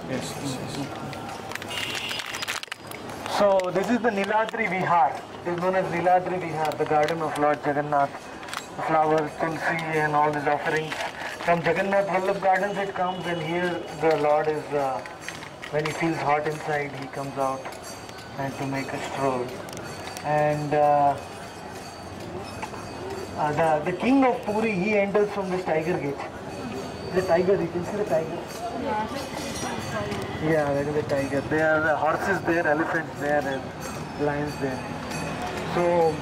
Yes, yes, yes. So this is the Niladri Vihar. It is known as Niladri Vihar, the garden of Lord Jagannath. The flowers, tulsi and all these offerings. From Jagannath Vallabh Gardens it comes, and here the Lord is, when he feels hot inside, he comes out and to make a stroll. And the king of Puri, he enters from this tiger gate. The tiger, you can see the tiger. Yeah, that is a tiger. There are horses there, elephants there, and lions there. So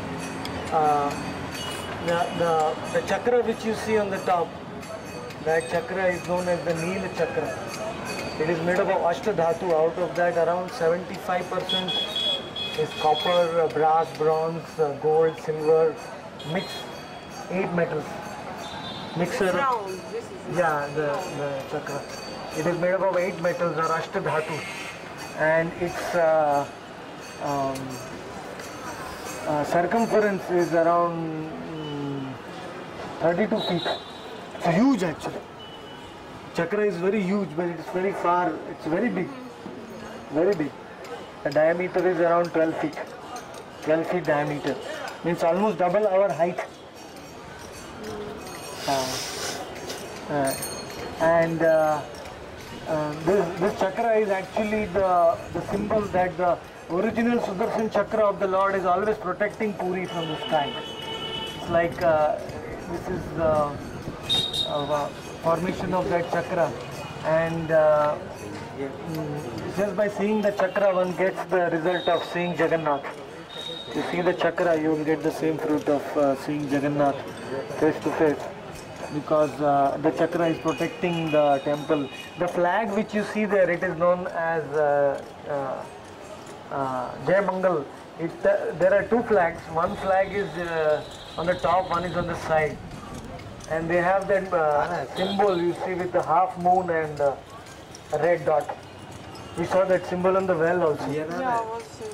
the chakra which you see on the top, that chakra is known as the Nila chakra. It is made up of Ashtadhatu. Out of that, around 75% is copper, brass, bronze, gold, silver, mix 8 metals. Mixer. Yeah, the chakra. It is made up of 8 metals or Ashtadhatu, and its circumference is around 32 feet. It's huge actually. Chakra is very huge, but it's very far. It's very big, very big. The diameter is around 12 feet. 12 feet diameter means almost double our height. And this chakra is actually the symbol that the original Sudarshan chakra of the Lord is always protecting Puri from the sky. It's like this is the formation of that chakra, and just by seeing the chakra one gets the result of seeing Jagannath. If you see the chakra, you will get the same fruit of seeing Jagannath face to face, because the chakra is protecting the temple. The flag which you see there, it is known as Jai Mangal. There are two flags. One flag is on the top, one is on the side, and they have that symbol you see with the half moon and a red dot. We saw that symbol on the well also. Yes,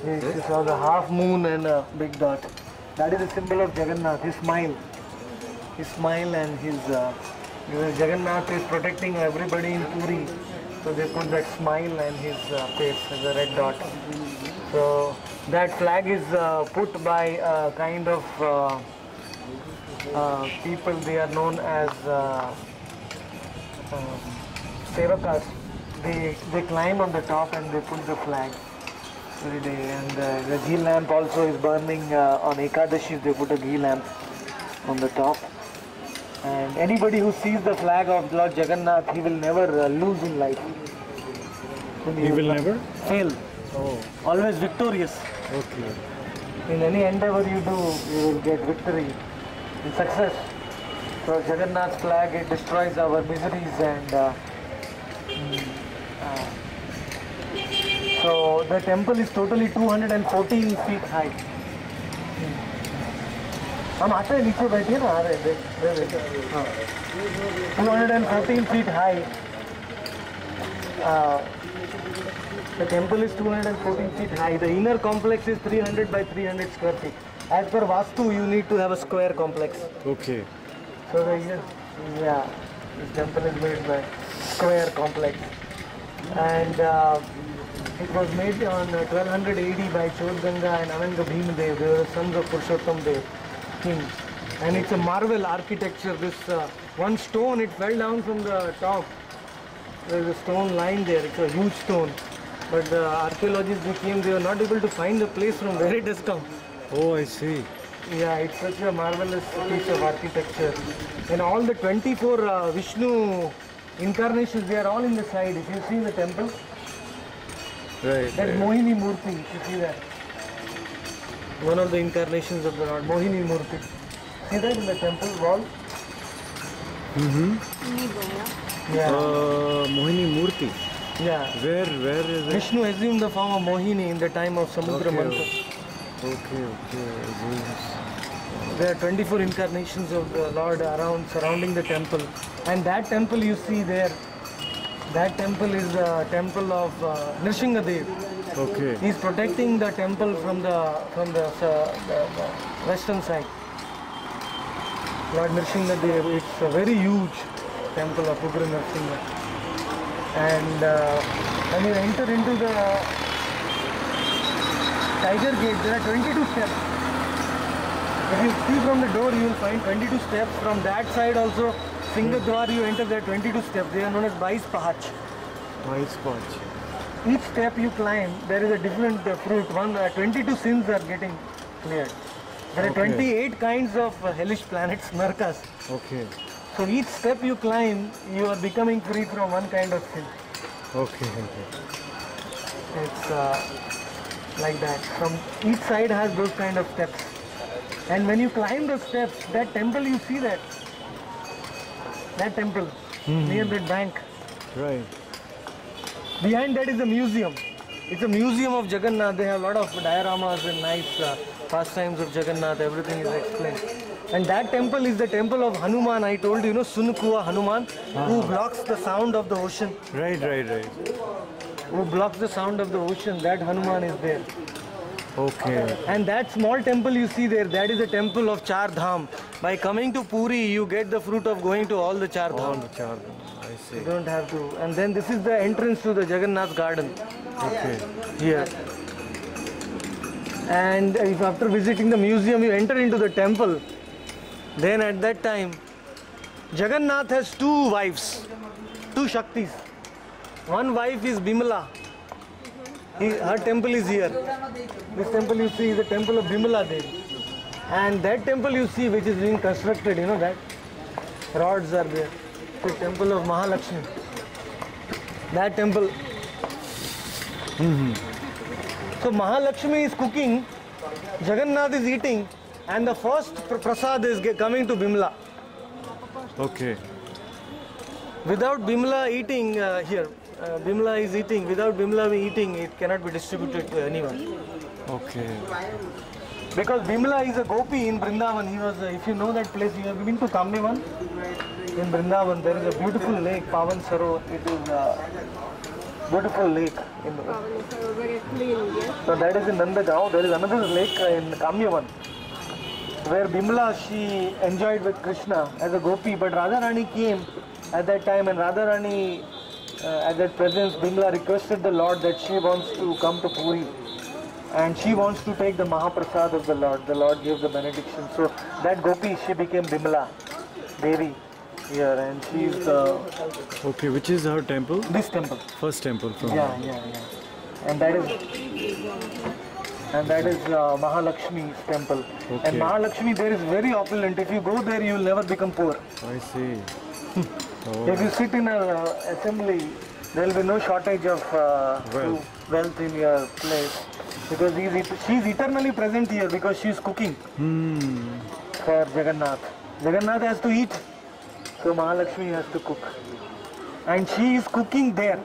you saw the half moon and a big dot. That is the symbol of Jagannath, his smile. His smile and his Jagannath is protecting everybody in Puri, so they put that smile and his face as a red dot. So that flag is put by a kind of people. They are known as Sevakas. They climb on the top and they put the flag every day. And the ghee lamp also is burning on Ekadashi. They put a ghee lamp on the top. And anybody who sees the flag of Lord Jagannath, he will never lose in life. He will never fail. Oh, Always victorious. okay. In any endeavor you do, you will get victory and success. So Jagannath's flag, it destroys our miseries, and so the temple is totally 214 feet high. हम आते हैं नीचे बैठिए ना, आ रहे हैं 214 feet high. The temple is 214 feet high. The inner complex is 300 by 300 square feet. As per Vastu, you need to have a square complex. Okay. So this temple is made by square complex, and it was made on 1200 AD by Chodganga and Ananga Bhimadev. They were the sons of Purushottam Dev, king. And it's a marvel architecture. This one stone, it fell down from the top. There's a stone lying there. It's a huge stone. But the archaeologists they were not able to find the place from where it has come. Oh, I see. Yeah, it's such a marvelous piece of architecture. And all the 24 Vishnu incarnations, they are all in the side. If you see the temple, Right. that's Mohini Murti, if you see that. One of the incarnations of the Lord, Mohini Murti. See that in the temple wall? Mm-hmm. Yeah. Mohini Murti. Yeah. Where is it? Vishnu assumed the form of Mohini in the time of Samudra Mantha. Okay. There are 24 incarnations of the Lord surrounding the temple. And that temple you see there, that temple is the temple of Nrsingadev. Okay. He is protecting the temple from the western side. Lord Nrsingadev, it's a very huge temple of Ugra Nrsinga. And When you enter into the Tiger Gate, there are 22 steps. If you see from the door, you will find 22 steps. From that side also, Singadwar, you enter, there are 22 steps. They are known as Bais Pahach. Nice patch. Each step you climb, there is a different fruit. 22 sins are getting cleared. There are Okay. 28 kinds of hellish planets, Narkas. Okay. So each step you climb, you are becoming free from one kind of sin. Okay. Okay. It's like that. From each side has those kind of steps. And when you climb the steps, that temple you see that temple near that bank. Right. Behind that is a museum. It's a museum of Jagannath. They have a lot of dioramas and nice pastimes of Jagannath. Everything is explained. And that temple is the temple of Hanuman. I told you, Sunukua Hanuman, who blocks the sound of the ocean. Right. Who blocks the sound of the ocean. That Hanuman is there. Okay. And that small temple you see there, that is the temple of Char Dham. By coming to Puri, you get the fruit of going to all the Char All Dham. the charm. I see. You don't have to. And then this is the entrance to the Jagannath garden Okay. here. And if after visiting the museum you enter into the temple, then at that time Jagannath has two wives, two Shaktis. One wife is Bimala. Her temple is here. This temple you see is the temple of Bimala Devi. And that temple you see which is being constructed, you know that? Rods are there. The temple of Mahalakshmi. That temple. So Mahalakshmi is cooking, Jagannath is eating, and the first prasad is coming to Bimala. Okay. Without Bimala eating Bimala is eating. Without Bimala eating, it cannot be distributed to anyone. Okay. Because Bimala is a gopi in Vrindavan. He was, if you know that place, you have been to Kamyavan? In Vrindavan, there is a beautiful lake, Pavan Sarovar. It is a beautiful lake. Very clean, yes. So that is in Nandagaon. There is another lake in Kamyavan, where Bimala, she enjoyed with Krishna as a gopi. But Radharani came at that time, and Radharani, at that presence, Bimala requested the Lord that she wants to come to Puri. And she wants to take the Mahaprasad of the Lord. The Lord gave the benediction. So that gopi, she became Bimala Devi here, and she is Okay. Which is her temple? this temple. First temple from. Yeah. And that is Mahalakshmi's temple. Okay. And Mahalakshmi there is very opulent. If you go there, you will never become poor. I see. If you sit in an assembly, there will be no shortage of wealth in your place. Because she is eternally present here because she is cooking for Jagannath. Jagannath has to eat, so Mahalakshmi has to cook. And she is cooking there.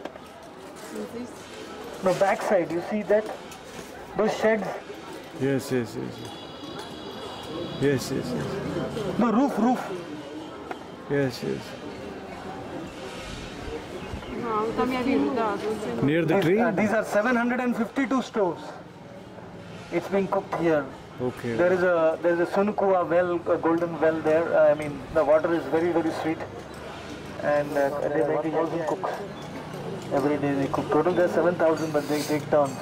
No, backside, you see that? Those sheds. Yes. No, roof. Yes. Там я вижу, да, тут Near the tree? These are 752 stoves. It's being cooked here. Okay. There is a Sunukua well, a golden well there. I mean, the water is very, very sweet. And they make a thousand cooks. Every day they cook. Total there are 7,000, but they take turns.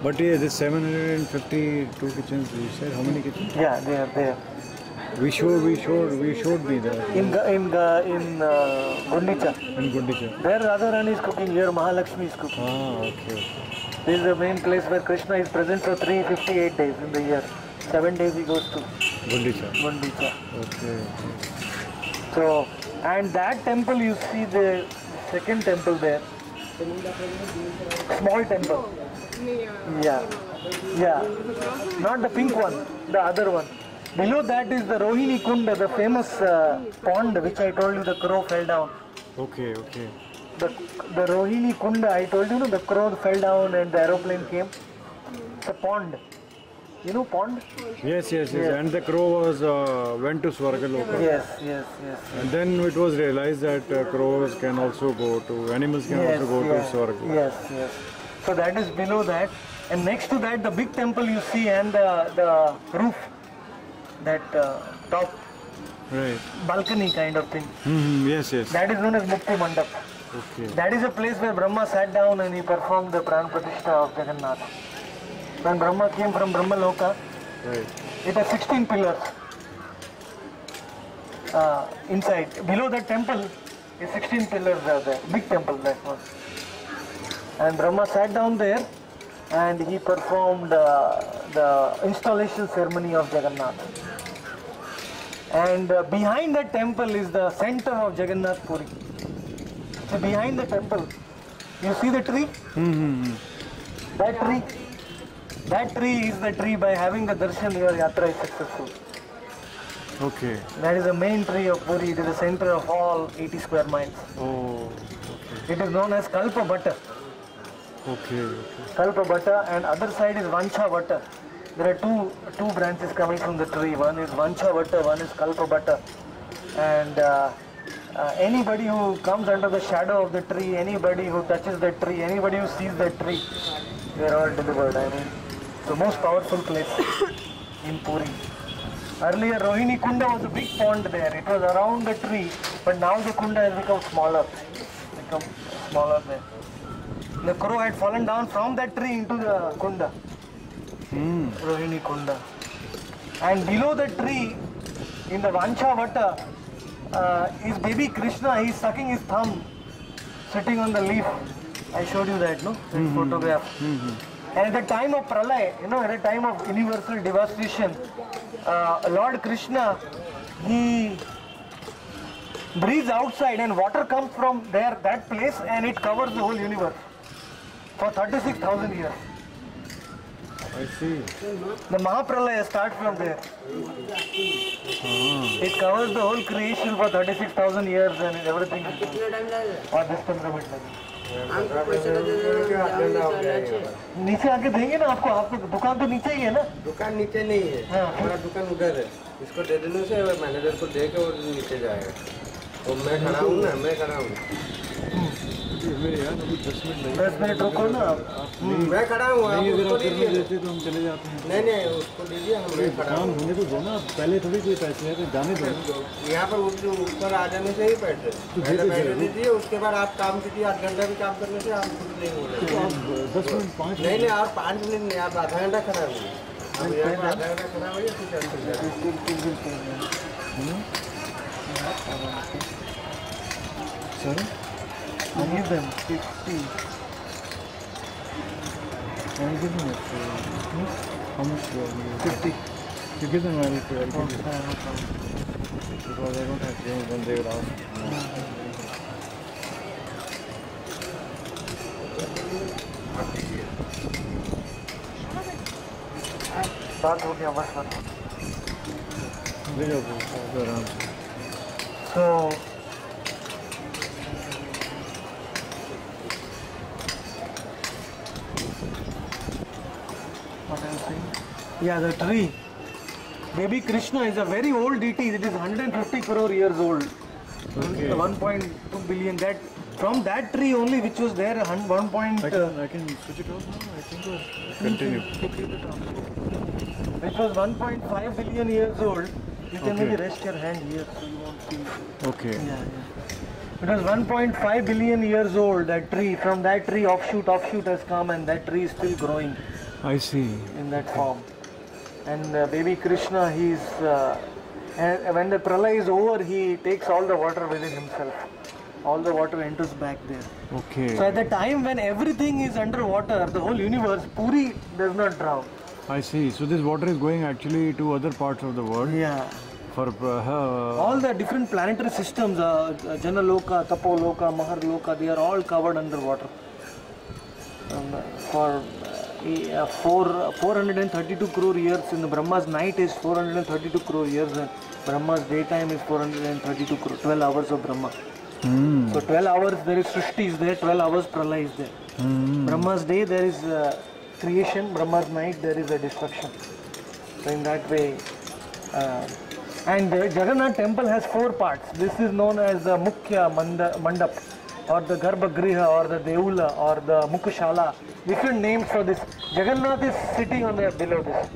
But yeah, this 752 kitchens, you said. How many kitchens? Yeah, they are there. We should be there. In Gundicha. In Gundicha. There Radharani is cooking, here Mahalakshmi is cooking. Okay. This is the main place where Krishna is present for 358 days in the year. 7 days he goes to Gundicha. Gundicha. Okay. So, and that temple you see the second temple there. Small temple. Yeah. Not the pink one, the other one. Below that is the Rohini Kunda, the famous pond which I told you the crow fell down. Okay. The Rohini Kunda, I told you, the crow fell down and the aeroplane came. It's a pond. You know pond? Yes. And the crow went to Swargaloka. Yes. And then it was realized that crows can also go to, animals can also go to Swarga. Yes. So that is below that. And next to that, the big temple you see and the roof, that top Right. balcony kind of thing. Yes. That is known as Mukti Mandap. Okay. That is a place where Brahma sat down and he performed the Pran Pratishtha of Jagannath. When Brahma came from Brahma Loka, Right. it has 16 pillars inside. Below the temple is 16 pillars are there. Big temple, that one. And Brahma sat down there and he performed the installation ceremony of Jagannath. And behind that temple is the center of Jagannath Puri. So behind the temple, you see the tree? That tree is the tree. By having the darshan, your yatra is successful. Okay. That is the main tree of Puri. It is the center of all 80 square miles. Oh. It is known as Kalpa Bhatta. Okay. Kalpa Bhatta, and other side is Vancha Bhatta. There are two branches coming from the tree. One is Vancha Bhatta, one is Kalpa Bhatta. And anybody who comes under the shadow of the tree, anybody who touches the tree, anybody who sees the tree, they are all delivered. I mean, the most powerful place in Puri. Earlier, Rohini Kunda was a big pond there. It was around the tree, but now the Kunda has become smaller. There. The crow had fallen down from that tree into the Kunda. Rohini Kunda. And below the tree, in the Vancha Vata, is baby Krishna. He is sucking his thumb, sitting on the leaf. I showed you that, no? That photograph. And at the time of Pralay, at the time of universal devastation, Lord Krishna, he breathes outside and water comes from there, that place, and it covers the whole universe for 36,000 years. I see. The Mahapralaya starts from there. It covers the whole creation for 36,000 years and everything. और 10-15 minute लगे. नीचे आके देंगे ना आपको. आपको दुकान तो नीचे ही है ना? दुकान नीचे नहीं है. हमारा दुकान उधर है. इसको दे देने से मैनेजर को दे के वो नीचे जाएगा. तो मैं खड़ा हूँ ना, मैं खड़ा हूँ. मेरे यार अभी 10 मिनट लगे. 10 मिनट रुको ना. मैं खड़ा हूँ. आप उसको दीजिए. देते तो हम चले जाते हैं. नहीं उसको दीजिए. हम मैं खड़ा हूँ. होने तो दो ना. पहले थोड़ी कोई पैसे है तो जाने दो. यहाँ पर ऊपर आ जाने से ही पैसे. पहले पैसे दीजिए. उसके बाद आप काम कीजिए. 8 घंटा भी काम करने से आप खुद नहीं हो रहे. 10 मिनट 5 मिनट. नहीं आप 5 मिनट नहीं. आप आधा घंटा खड़ा हुए. अब यहाँ पर आधा घंटा खड़ा हुए. Sorry? I give them 50. Can you give me how much do you need? 50. You give them, I'll give you. No problem. Because I don't have change when they will ask. बात हो गया बस बात. ले जाओ आराम से. So, what I was saying? Yeah, the tree. Baby Krishna is a very old deity. It is 150 crore years old. Okay. 1.2 billion. That from that tree only, which was there, 1. I can switch it off now, I think, or continue. Which was 1.5 billion years old. You can Okay. maybe rest your hand here so you won't see. Okay. It was 1.5 billion years old, that tree. From that tree, offshoot has come, and that tree is still growing I see. in that form. And baby Krishna, and when the pralay is over, he takes all the water within himself. All the water enters back there. Okay. So at the time when everything is underwater, the whole universe, Puri does not drown. I see. So this water is going actually to other parts of the world. Yeah. For All the different planetary systems, Janaloka, Tapoloka, Maharloka, they are all covered underwater. For 432 crore years, in the Brahma's night is 432 crore years, and Brahma's daytime is 432 crore, 12 hours of Brahma. So 12 hours there is Srishti is there, 12 hours Pralay is there. Brahma's day there is creation, Brahma's night there is a destruction. So in that way, and the Jagannath temple has 4 parts. This is known as the Mukhya Mandap, or the Garbhagriha, or the Deula, or the Mukhishala. Different names for this. Jagannath is sitting on the below this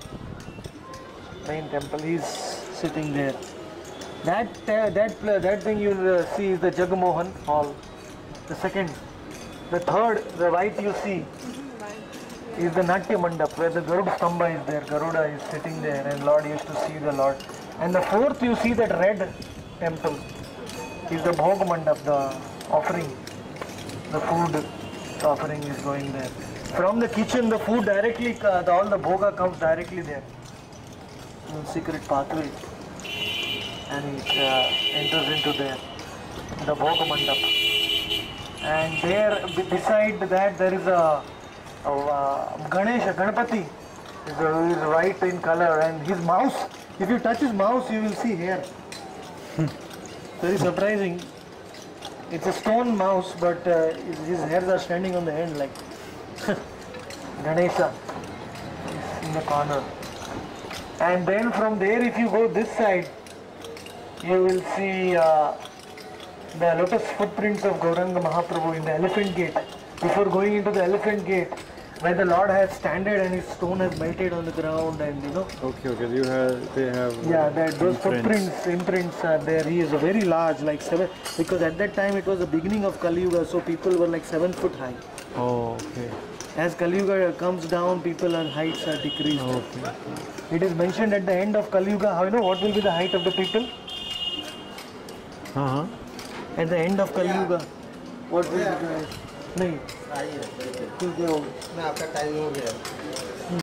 main temple. He is sitting there. That thing you see is the Jagmohan Hall. The second. The third, the right you see, is the Natya Mandap, where the Garuda Stamba is there. Garuda is sitting there, and Lord used to see the Lord. And the fourth, you see that red temple, is the Bhog Mandap, the offering. The food offering is going there. From the kitchen, the food directly, all the bhoga comes directly there. Secret pathway, and it enters into there, the Bhoga Mandap. And there, beside that, there is a Ganesha, Ganapati, is white in color, and his mouse, if you touch his mouse, you will see hair. Very surprising. It's a stone mouse, but his hairs are standing on the end like Ganesha is in the corner. And then from there, if you go this side, you will see the lotus footprints of Gauranga Mahaprabhu in the elephant gate. Before going into the elephant gate, where the Lord has standed and his stone has melted on the ground, and you know. Okay, they have. Yeah, those imprints are there. He is very large, like 7, because at that time it was the beginning of Kali Yuga, so people were like 7 foot high. Oh, okay. As Kali Yuga comes down, heights are decreased. Okay. It is mentioned at the end of Kali Yuga, how you know what will be the height of the people? At the end of Kali Yuga, what will be the height? नहीं, आपका time हो गया।